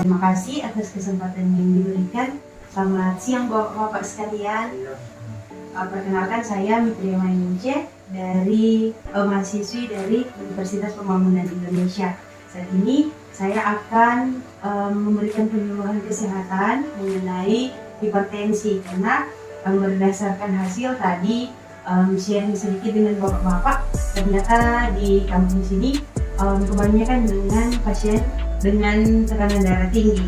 Terima kasih atas kesempatan yang diberikan. Selamat siang Bapak-Bapak sekalian. Perkenalkan saya Mitria Mainunce dari mahasiswi dari Universitas Pembangunan Indonesia. Saat ini saya akan memberikan penyuluhan kesehatan mengenai hipertensi karena berdasarkan hasil tadi sharing sedikit dengan Bapak-Bapak, ternyata di kampus ini kebanyakan dengan pasien dengan tekanan darah tinggi.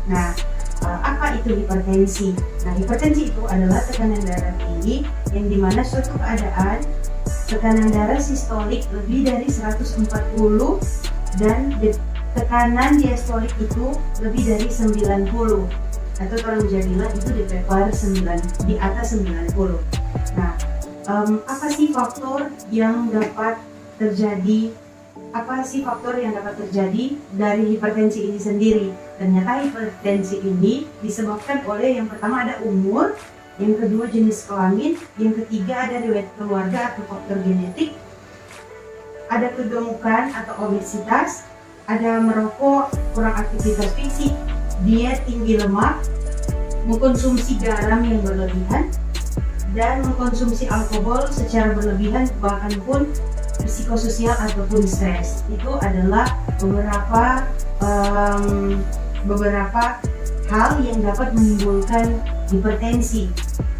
Nah, apa itu hipertensi? Nah, hipertensi itu adalah tekanan darah tinggi yang dimana suatu keadaan tekanan darah sistolik lebih dari 140 dan tekanan diastolik itu lebih dari 90, atau kalau jadilah itu di atas 90. Nah, apa sih faktor yang dapat terjadi? Apa sih faktor yang dapat terjadi dari hipertensi ini sendiri? Ternyata hipertensi ini disebabkan oleh yang pertama ada umur, yang kedua jenis kelamin, yang ketiga ada riwayat keluarga atau faktor genetik, ada kegemukan atau obesitas, ada merokok, kurang aktivitas fisik, diet tinggi lemak, mengkonsumsi garam yang berlebihan, dan mengkonsumsi alkohol secara berlebihan, bahkan pun psikososial ataupun stres. Itu adalah beberapa hal yang dapat menimbulkan hipertensi.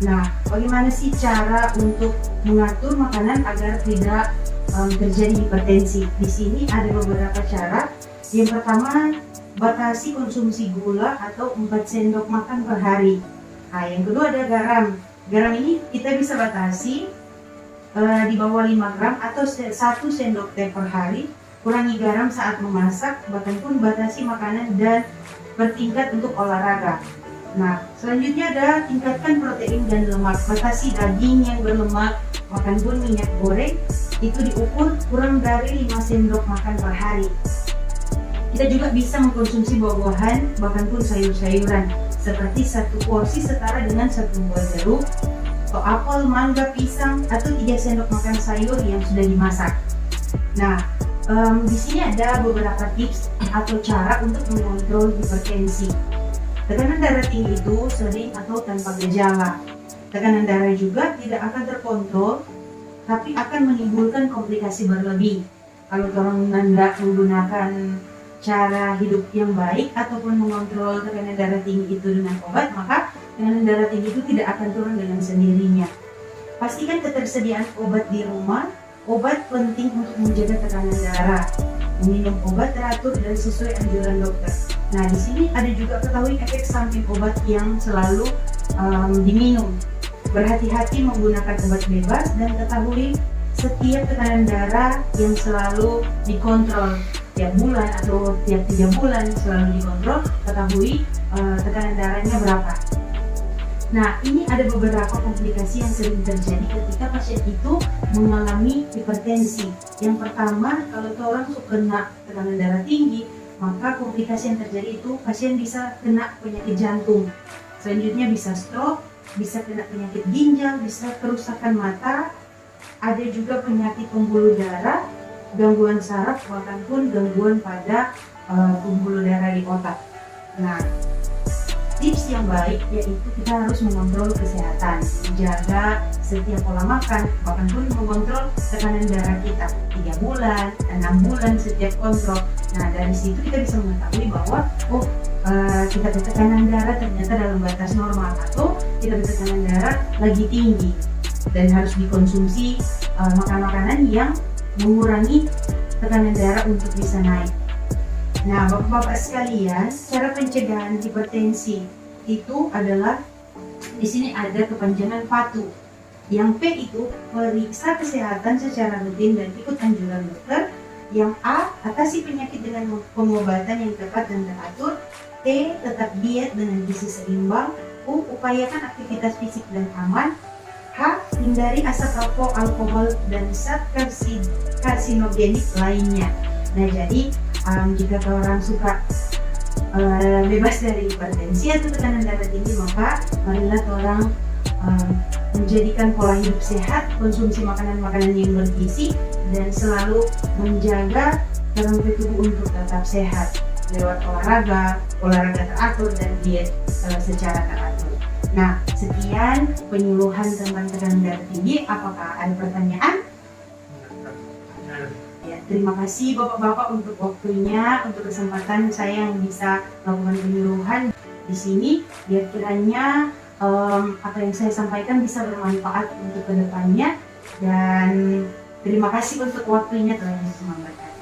Nah, bagaimana sih cara untuk mengatur makanan agar tidak terjadi hipertensi? Di sini ada beberapa cara. Yang pertama, batasi konsumsi gula atau 4 sendok makan per hari. Nah, yang kedua ada garam. Garam ini kita bisa batasi di bawah 5 gram atau 1 sendok teh per hari. Kurangi garam saat memasak, bahkan pun batasi makanan dan bertingkat untuk olahraga. Nah, selanjutnya ada tingkatkan protein dan lemak. Batasi daging yang berlemak, bahkan pun minyak goreng itu diukur kurang dari 5 sendok makan per hari. Kita juga bisa mengkonsumsi buah-buahan, bahkan pun sayur-sayuran, seperti 1 porsi setara dengan 1 buah jeruk, atau apel, mangga, pisang, atau 3 sendok makan sayur yang sudah dimasak. Nah, di sini ada beberapa tips atau cara untuk mengontrol hipertensi. Tekanan darah tinggi itu sering atau tanpa gejala. Tekanan darah juga tidak akan terkontrol, tapi akan menimbulkan komplikasi berlebih. Kalau orang tidak menggunakan cara hidup yang baik ataupun mengontrol tekanan darah tinggi itu dengan obat, maka tekanan darah tinggi itu tidak akan turun dengan sendirinya. Pastikan ketersediaan obat di rumah. Obat penting untuk menjaga tekanan darah. Minum obat teratur dan sesuai anjuran dokter. Nah, di sini ada juga ketahui efek samping obat yang selalu diminum. Berhati-hati menggunakan obat bebas dan ketahui setiap tekanan darah yang selalu dikontrol tiap bulan atau tiap 3 bulan selalu dikontrol. Ketahui tekanan darahnya berapa. Nah, ini ada beberapa komplikasi yang sering terjadi ketika pasien itu mengalami hipertensi. Yang pertama, kalau orang kena tekanan darah tinggi, maka komplikasi yang terjadi itu pasien bisa kena penyakit jantung. Selanjutnya bisa stroke, bisa kena penyakit ginjal, bisa kerusakan mata, ada juga penyakit pembuluh darah, gangguan saraf, bahkan pun gangguan pada pembuluh darah di otak. Nah, tips yang baik yaitu kita harus mengontrol kesehatan, menjaga setiap pola makan, bahkan pun mengontrol tekanan darah kita 3 bulan, 6 bulan setiap kontrol. Nah, dari situ kita bisa mengetahui bahwa kita tekanan darah ternyata dalam batas normal atau kita tekanan darah lagi tinggi dan harus dikonsumsi makanan-makanan yang mengurangi tekanan darah untuk bisa naik. Nah, Bapak-bapak sekalian, cara pencegahan hipertensi itu adalah di sini ada kepanjangan PATU. Yang P itu periksa kesehatan secara rutin dan ikut anjuran dokter. Yang A, atasi penyakit dengan pengobatan yang tepat dan teratur. T, tetap diet dengan gizi seimbang. U, upayakan aktivitas fisik dan aman. H, hindari asap rokok, alkohol, dan zat karsinogenik lainnya. Nah, jadi jika orang suka bebas dari hipertensi atau tekanan darah tinggi, maka marilah orang menjadikan pola hidup sehat, konsumsi makanan-makanan yang bergizi, dan selalu menjaga dalam tubuh untuk tetap sehat. lewat olahraga teratur dan diet secara teratur. Nah, sekian penyuluhan tentang tekanan darah tinggi. Apakah ada pertanyaan? Ya, terima kasih Bapak-Bapak untuk waktunya, untuk kesempatan saya yang bisa melakukan penyuluhan di sini. Biar kiranya apa yang saya sampaikan bisa bermanfaat untuk kedepannya. Dan terima kasih untuk waktunya telah disemangatkan.